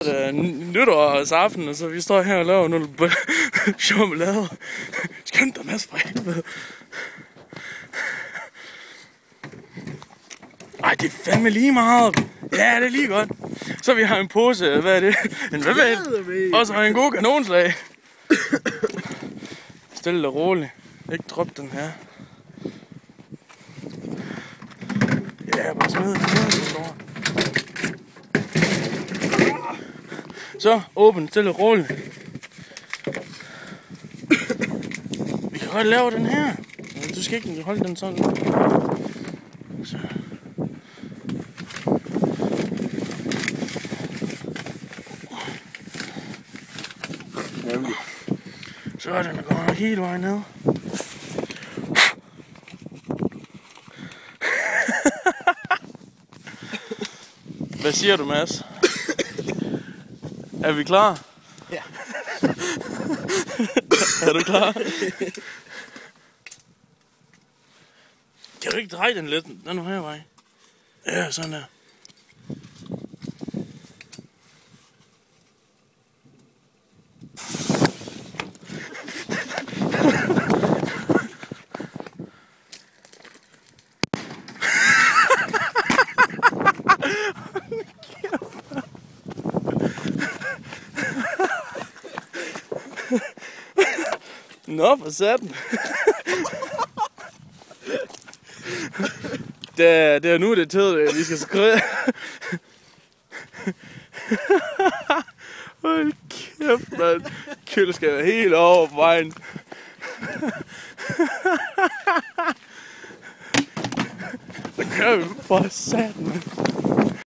Nytårsaften, og så vi står her og laver noget chokolade. Skønt dig, Mads, for helvede. Ej, det er fandme lige meget. Ja, det er lige godt. Så vi har en pose, hvad er det? En hvad? Og så har en god kanonslag. Stille og roligt. Ikke drop den her. Ja, bare smid den. Så, åbn, stille og roligt. Vi kan godt lave den her. Du skal ikke holde den sådan. Så. Så er den går hele vejen ned. Hvad siger du, Mads? Er vi klar? Ja. Er du klar? Kan du ikke dreje den lidt? Den er her vej. Ja, sådan der. Nå, for satan. Det er nu det tid, vi skal skrive. Hold kæft, mand. Køleskabet er helt over på vejen. Så kører vi for satan, mand.